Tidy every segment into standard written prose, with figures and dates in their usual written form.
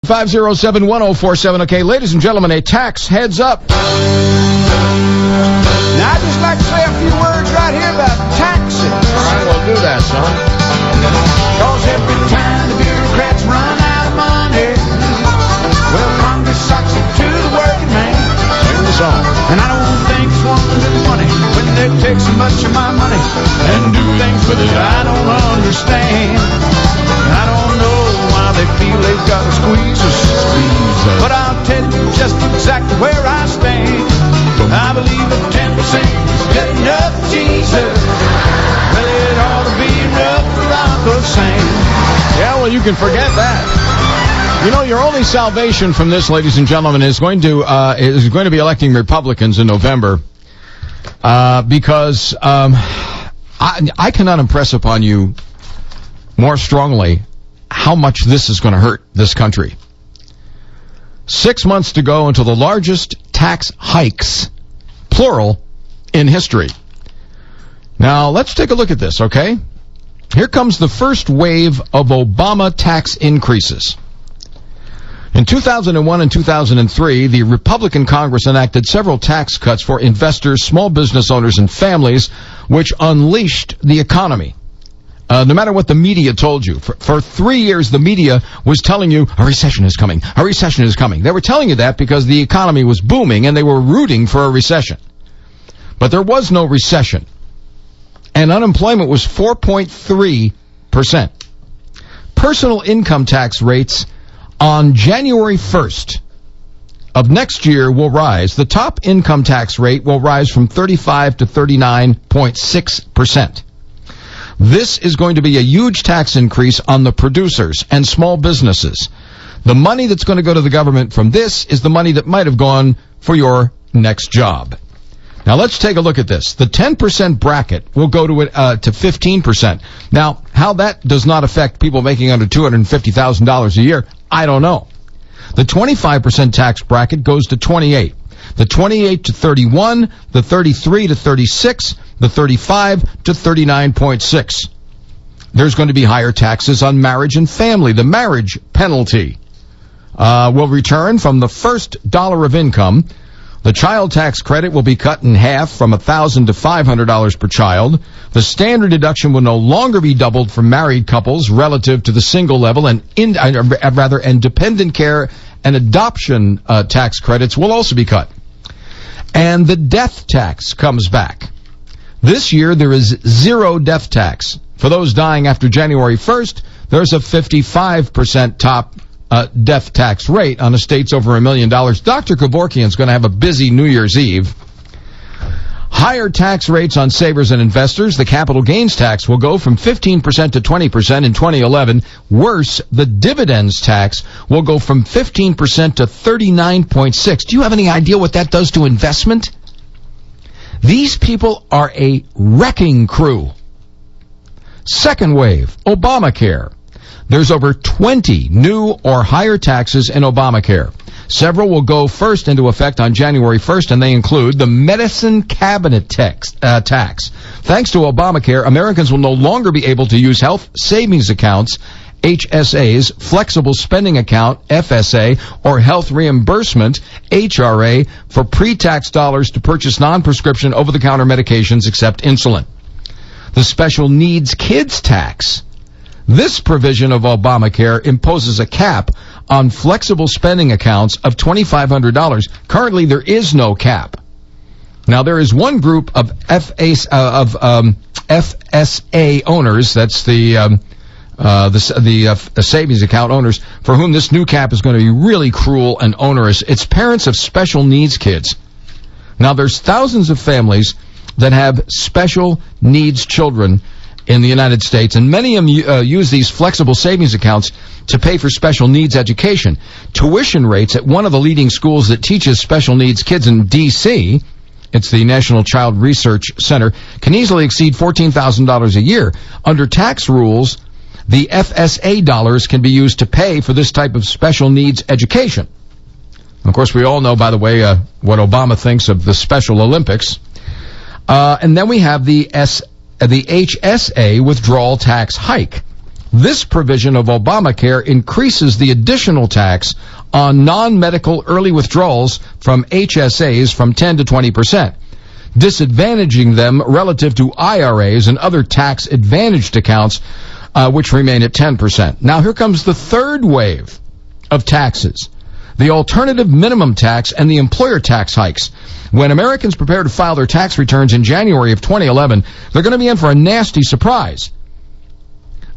507-1047. Okay, ladies and gentlemen, a tax heads up. Now, I'd just like to say a few words right here about taxes. All right, well, do that, son. Because every time the bureaucrats run out of money, well, Congress sucks it to the working man. Sing the song. And I don't think it's one bit funny when they take so much of my money and do things with it I don't understand. I don't know why they feel they've got to squeeze us. But I'll tell you just exactly where I stand. I believe that 10% is good enough for Jesus. Well, it ought to be enough for Uncle Sam. Yeah, well, you can forget that. You know, your only salvation from this, ladies and gentlemen, is going to be electing Republicans in November, because I cannot impress upon you more strongly how much this is going to hurt this country. 6 months to go until the largest tax hikes, plural, in history. Now, let's take a look at this, okay? Here comes the first wave of Obama tax increases. In 2001 and 2003, the Republican Congress enacted several tax cuts for investors, small business owners, and families, which unleashed the economy. No matter what the media told you, for 3 years the media was telling you, a recession is coming, a recession is coming. They were telling you that because the economy was booming and they were rooting for a recession. But there was no recession. And unemployment was 4.3%. Personal income tax rates on January 1st of next year will rise. The top income tax rate will rise from 35 to 39.6%. This is going to be a huge tax increase on the producers and small businesses. The money that's going to go to the government from this is the money that might have gone for your next job. Now, let's take a look at this. The 10% bracket will go to 15%. Now, how that does not affect people making under $250,000 a year, I don't know. The 25% tax bracket goes to 28. The 28 to 31, the 33 to 36, the 35 to 39.6. There's going to be higher taxes on marriage and family. The marriage penalty will return from the first dollar of income. The child tax credit will be cut in half from $1,000 to $500 per child. The standard deduction will no longer be doubled for married couples relative to the single level, and dependent care and adoption tax credits will also be cut. And the death tax comes back. This year there is zero death tax. For those dying after January 1st, there's a 55% top death tax rate on estates over $1 million. Dr. Kevorkian's going to have a busy New Year's Eve. Higher tax rates on savers and investors. The capital gains tax will go from 15% to 20% in 2011. Worse, the dividends tax will go from 15% to 39.6%. Do you have any idea what that does to investment? These people are a wrecking crew. Second wave, Obamacare. There's over 20 new or higher taxes in Obamacare. Several will go first into effect on January 1st, and they include the medicine cabinet tax. Thanks to Obamacare, Americans will no longer be able to use health savings accounts, HSAs, flexible spending account, FSA, or health reimbursement, HRA, for pre-tax dollars to purchase non-prescription over-the-counter medications except insulin. The special needs kids tax. This provision of Obamacare imposes a cap on flexible spending accounts of $2,500. Currently, there is no cap. Now, there is one group of FSA owners, that's the savings account owners, for whom this new cap is going to be really cruel and onerous. It's parents of special needs kids. Now, there's thousands of families that have special needs children in the United States, and many of them use these flexible savings accounts to pay for special needs education. Tuition rates at one of the leading schools that teaches special needs kids in D.C., it's the National Child Research Center, can easily exceed $14,000 a year. Under tax rules, the FSA dollars can be used to pay for this type of special needs education. Of course, we all know, by the way, what Obama thinks of the Special Olympics. And then we have the HSA withdrawal tax hike. This provision of Obamacare increases the additional tax on non-medical early withdrawals from HSAs from 10 to 20%, disadvantaging them relative to IRAs and other tax-advantaged accounts, which remain at 10%. Now, here comes the third wave of taxes: the alternative minimum tax and the employer tax hikes. When Americans prepare to file their tax returns in January of 2011, they're going to be in for a nasty surprise.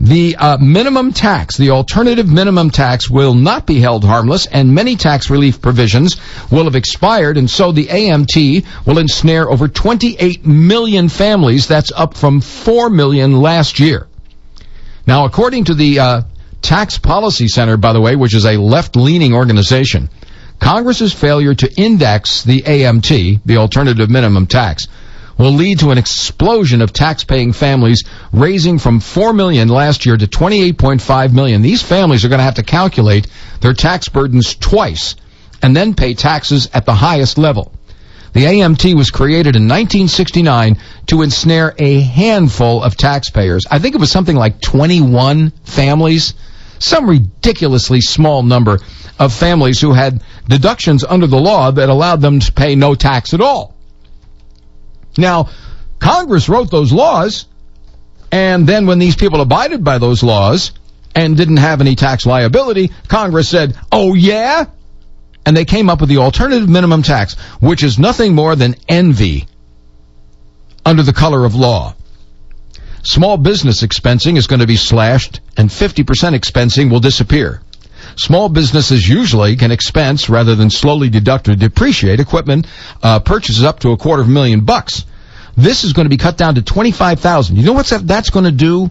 The minimum tax, the alternative minimum tax, will not be held harmless, and many tax relief provisions will have expired, and so the AMT will ensnare over 28 million families. That's up from 4 million last year. Now, according to the Tax Policy Center, by the way, which is a left-leaning organization, Congress's failure to index the AMT, the alternative minimum tax, will lead to an explosion of tax-paying families, raising from 4 million last year to 28.5 million. These families are going to have to calculate their tax burdens twice and then pay taxes at the highest level. The AMT was created in 1969 to ensnare a handful of taxpayers. I think it was something like 21 families, some ridiculously small number of families who had deductions under the law that allowed them to pay no tax at all. Now, Congress wrote those laws, and then when these people abided by those laws and didn't have any tax liability, Congress said, oh yeah? And they came up with the alternative minimum tax, which is nothing more than envy under the color of law. Small business expensing is going to be slashed, and 50% expensing will disappear. Small businesses usually can expense rather than slowly deduct or depreciate equipment purchases up to $250,000. This is going to be cut down to $25,000. You know what that's going to do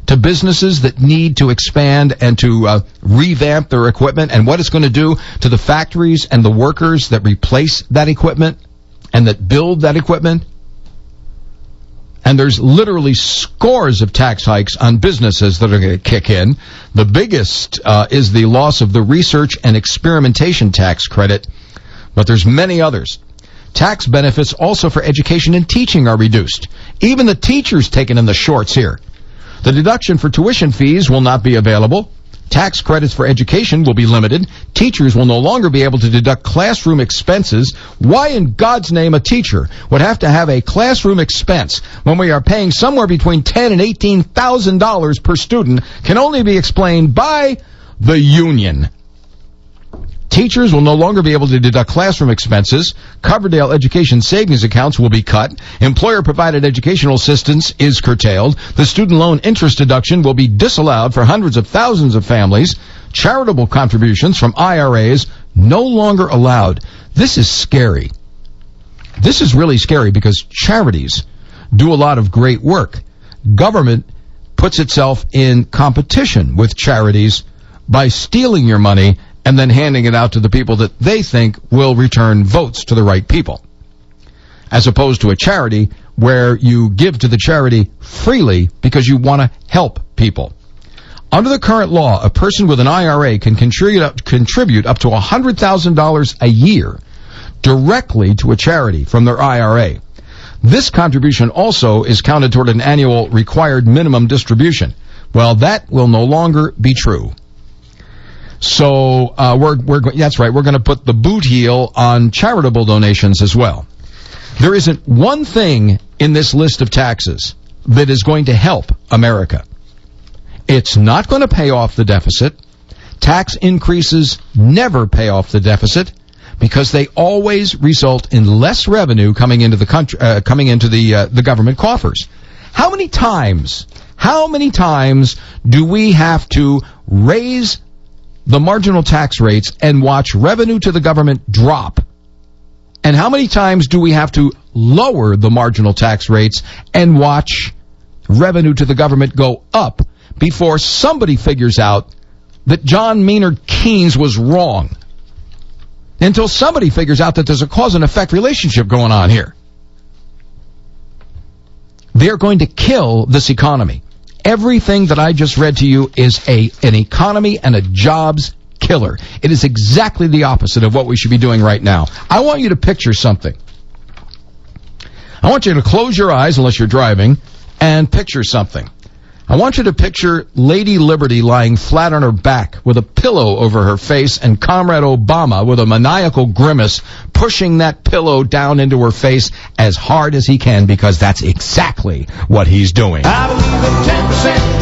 to businesses that need to expand and to revamp their equipment, and what it's going to do to the factories and the workers that replace that equipment and that build that equipment? And there's literally scores of tax hikes on businesses that are going to kick in. The biggest is the loss of the research and experimentation tax credit, but there's many others. Tax benefits also for education and teaching are reduced. Even the teachers taken in the shorts here. The deduction for tuition fees will not be available. Tax credits for education will be limited. Teachers will no longer be able to deduct classroom expenses. Why in God's name a teacher would have to have a classroom expense when we are paying somewhere between $10,000 and $18,000 per student can only be explained by the union. Teachers will no longer be able to deduct classroom expenses. Coverdale Education Savings Accounts will be cut. Employer-provided educational assistance is curtailed. The student loan interest deduction will be disallowed for hundreds of thousands of families. Charitable contributions from IRAs no longer allowed. This is scary. This is really scary because charities do a lot of great work. Government puts itself in competition with charities by stealing your money and then handing it out to the people that they think will return votes to the right people, as opposed to a charity where you give to the charity freely because you want to help people. Under the current law, a person with an IRA can contribute up to $100,000 a year directly to a charity from their IRA. This contribution also is counted toward an annual required minimum distribution. Well, that will no longer be true. So that's right, we're going to put the boot heel on charitable donations as well. There isn't one thing in this list of taxes that is going to help America. It's not going to pay off the deficit. Tax increases never pay off the deficit because they always result in less revenue coming into the country, the government coffers. How many times do we have to raise the marginal tax rates and watch revenue to the government drop? And how many times do we have to lower the marginal tax rates and watch revenue to the government go up before somebody figures out that John Maynard Keynes was wrong? Until somebody figures out that there's a cause and effect relationship going on here. They're going to kill this economy. Everything that I just read to you is an economy and a jobs killer. It is exactly the opposite of what we should be doing right now. I want you to picture something. I want you to close your eyes, unless you're driving, and picture something. I want you to picture Lady Liberty lying flat on her back with a pillow over her face and Comrade Obama with a maniacal grimace pushing that pillow down into her face as hard as he can, because that's exactly what he's doing. I believe in 10%.